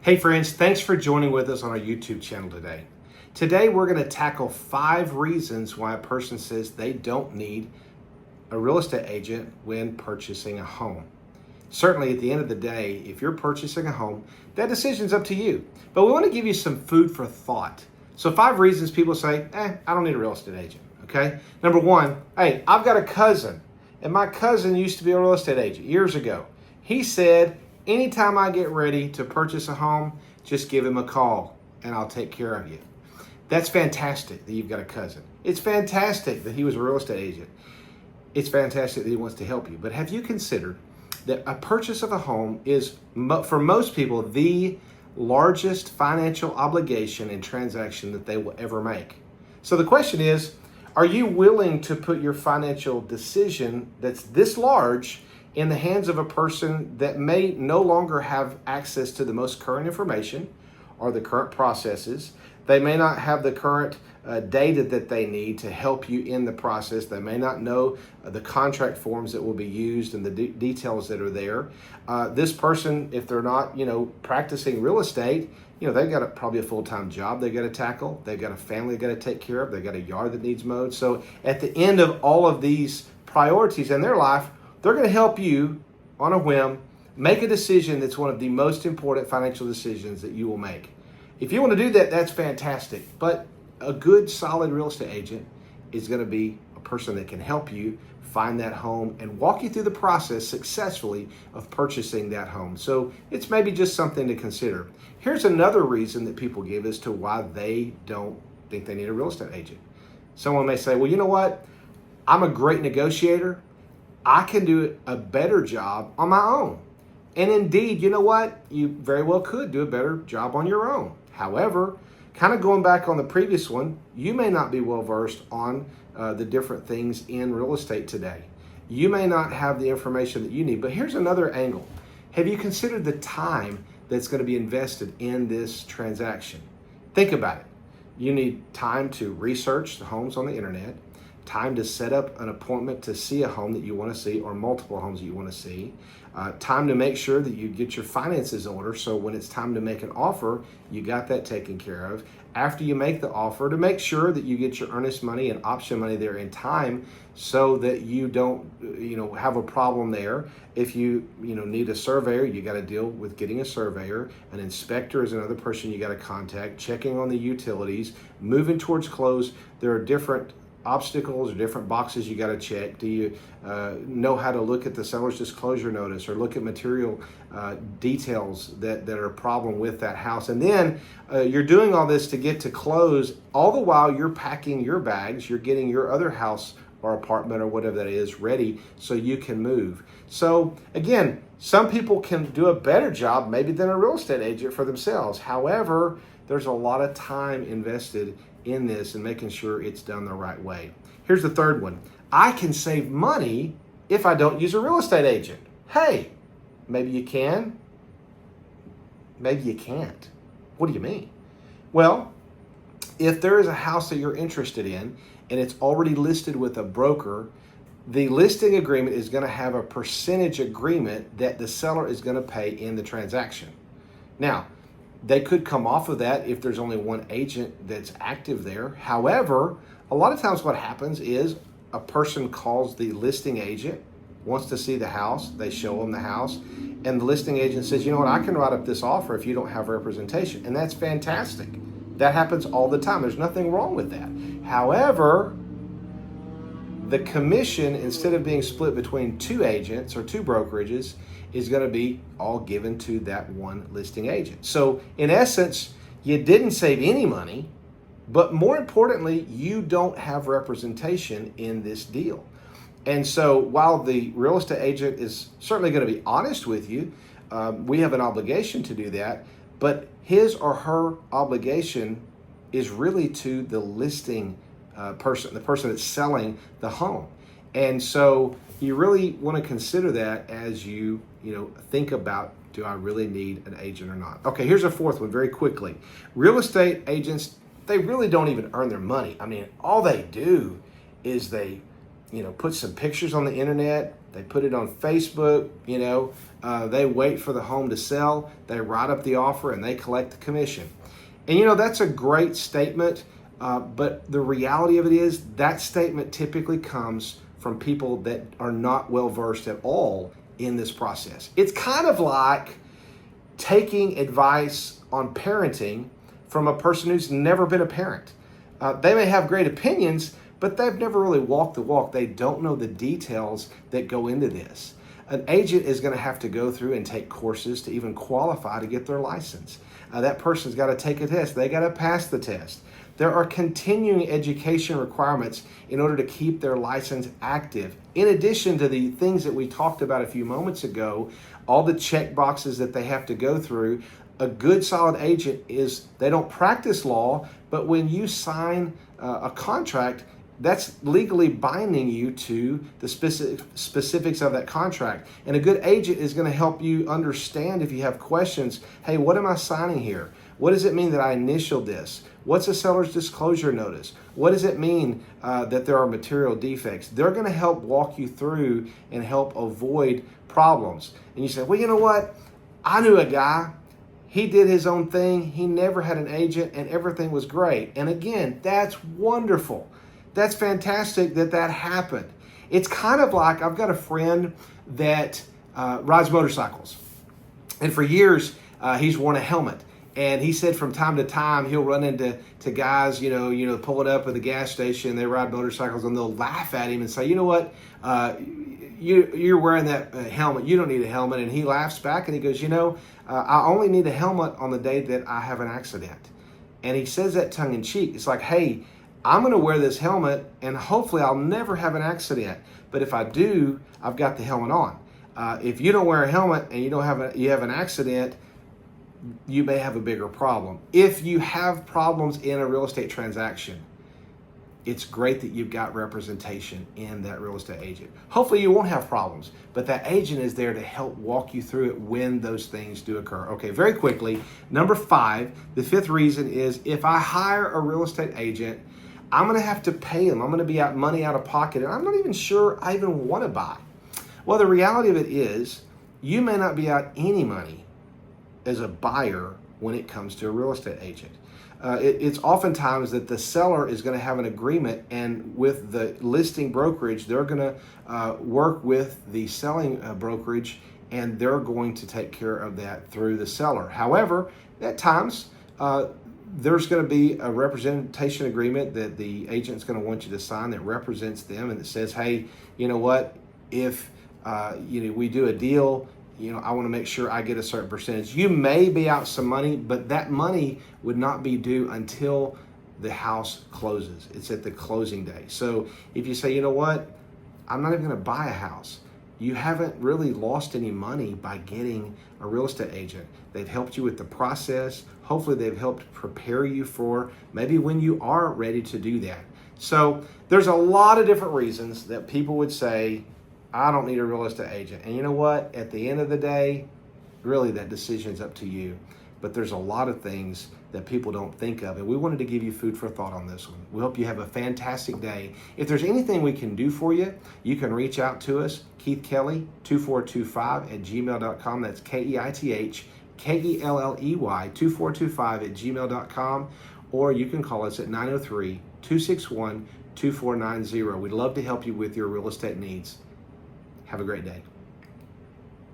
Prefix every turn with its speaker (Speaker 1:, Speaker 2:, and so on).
Speaker 1: Hey friends, thanks for joining with us on our YouTube channel today. Today we're going to tackle 5 reasons why a person says they don't need a real estate agent when purchasing a home. Certainly at the end of the day, if you're purchasing a home, that decision's up to you. But we want to give you some food for thought. So 5 reasons people say, I don't need a real estate agent, okay? Number 1, hey, I've got a cousin, and my cousin used to be a real estate agent years ago. He said, anytime I get ready to purchase a home, just give him a call and I'll take care of you. That's fantastic that you've got a cousin. It's fantastic that he was a real estate agent. It's fantastic that he wants to help you. But have you considered that a purchase of a home is, for most people, the largest financial obligation and transaction that they will ever make? So the question is, are you willing to put your financial decision that's this large in the hands of a person that may no longer have access to the most current information or the current processes? They may not have the current data that they need to help you in the process. They may not know the contract forms that will be used and the details that are there. This person, if they're not, practicing real estate, they've got probably a full-time job they've got to tackle. They've got a family they've got to take care of. They've got a yard that needs mowed. So at the end of all of these priorities in their life, they're going to help you on a whim make a decision that's one of the most important financial decisions that you will make. If you want to do that, that's fantastic. But a good, solid real estate agent is going to be a person that can help you find that home and walk you through the process successfully of purchasing that home. So it's maybe just something to consider. Here's another reason that people give as to why they don't think they need a real estate agent. Someone may say, well, you know what? I'm a great negotiator. I can do a better job on my own. And indeed, you know what? You very well could do a better job on your own. However, kind of going back on the previous one, you may not be well versed on the different things in real estate today. You may not have the information that you need, but here's another angle. Have you considered the time that's going to be invested in this transaction? Think about it. You need time to research the homes on the internet, time to set up an appointment to see a home that you want to see or multiple homes that you want to see, time to make sure that you get your finances in order so when it's time to make an offer, you got that taken care of. After you make the offer, to make sure that you get your earnest money and option money there in time so that you don't have a problem there. If you need a surveyor, you got to deal with getting a surveyor. An inspector is another person you got to contact, checking on the utilities, moving towards close. There are different obstacles or different boxes you got to check. Do you know how to look at the seller's disclosure notice or look at material details that are a problem with that house? And then you're doing all this to get to close. All the while you're packing your bags, you're getting your other house or apartment or whatever that is ready so you can move. So again, some people can do a better job maybe than a real estate agent for themselves. However, there's a lot of time invested in this and making sure it's done the right way. Here's the third one. I can save money if I don't use a real estate agent. Hey, maybe you can, maybe you can't. What do you mean? Well, if there is a house that you're interested in and it's already listed with a broker, the listing agreement is going to have a percentage agreement that the seller is going to pay in the transaction. Now, they could come off of that if there's only one agent that's active there. However, a lot of times what happens is a person calls the listing agent, wants to see the house, they show them the house, and the listing agent says, you know what, I can write up this offer if you don't have representation. And that's fantastic. That happens all the time. There's nothing wrong with that. However, the commission, instead of being split between 2 agents or 2 brokerages, is going to be all given to that one listing agent. So in essence, you didn't save any money, but more importantly, you don't have representation in this deal. And so while the real estate agent is certainly going to be honest with you, we have an obligation to do that, but his or her obligation is really to the listing person, the person that's selling the home. And so you really want to consider that as you think about, do I really need an agent or not? Okay, here's a fourth one very quickly. Real estate agents, they really don't even earn their money. I mean, all they do is they put some pictures on the internet, They put it on Facebook, they wait for the home to sell, they write up the offer, and they collect the commission. And that's a great statement, but the reality of it is that statement typically comes from people that are not well versed at all in this process. It's kind of like taking advice on parenting from a person who's never been a parent. They may have great opinions, but they've never really walked the walk. They don't know the details that go into this. An agent is going to have to go through and take courses to even qualify to get their license. That person's got to take a test. They got to pass the test. There are continuing education requirements in order to keep their license active. In addition to the things that we talked about a few moments ago, all the check boxes that they have to go through, a good solid agent they don't practice law, but when you sign a contract, that's legally binding you to the specifics of that contract. And a good agent is going to help you understand if you have questions. Hey, what am I signing here? What does it mean that I initialed this? What's a seller's disclosure notice? What does it mean that there are material defects? They're going to help walk you through and help avoid problems. And you say, well, you know what? I knew a guy. He did his own thing. He never had an agent and everything was great. And again, that's wonderful. That's fantastic that happened. It's kind of like I've got a friend that rides motorcycles. And for years, he's worn a helmet. And he said from time to time, he'll run into guys, pulling up at the gas station. They ride motorcycles and they'll laugh at him and say, you know what, you're wearing that helmet. You don't need a helmet. And he laughs back and he goes, I only need a helmet on the day that I have an accident. And he says that tongue in cheek. It's like, hey, I'm going to wear this helmet and hopefully I'll never have an accident. But if I do, I've got the helmet on. If you don't wear a helmet and you have an accident, you may have a bigger problem. If you have problems in a real estate transaction, it's great that you've got representation in that real estate agent. Hopefully you won't have problems, but that agent is there to help walk you through it when those things do occur. Okay, very quickly, number 5, the 5th reason is if I hire a real estate agent, I'm going to have to pay them. I'm going to be out money out of pocket, and I'm not even sure I even want to buy. Well, the reality of it is you may not be out any money as a buyer when it comes to a real estate agent. It's oftentimes that the seller is going to have an agreement, and with the listing brokerage, they're going to work with the selling brokerage, and they're going to take care of that through the seller. However, at times, there's going to be a representation agreement that the agent's going to want you to sign that represents them, and it says, hey, you know what, if we do a deal, I want to make sure I get a certain percentage. You may be out some money, but that money would not be due until the house closes. It's at the closing day. So if you say, you know what, I'm not even going to buy a house, you haven't really lost any money by getting a real estate agent. They've helped you with the process. Hopefully they've helped prepare you for maybe when you are ready to do that. So there's a lot of different reasons that people would say, I don't need a real estate agent. And you know what? At the end of the day, really that decision's up to you. But there's a lot of things that people don't think of. And we wanted to give you food for thought on this one. We hope you have a fantastic day. If there's anything we can do for you, you can reach out to us, Keith Kelly, 2425@gmail.com. That's KEITH, KELLEY, 2425@gmail.com. Or you can call us at 903-261-2490. We'd love to help you with your real estate needs. Have a great day.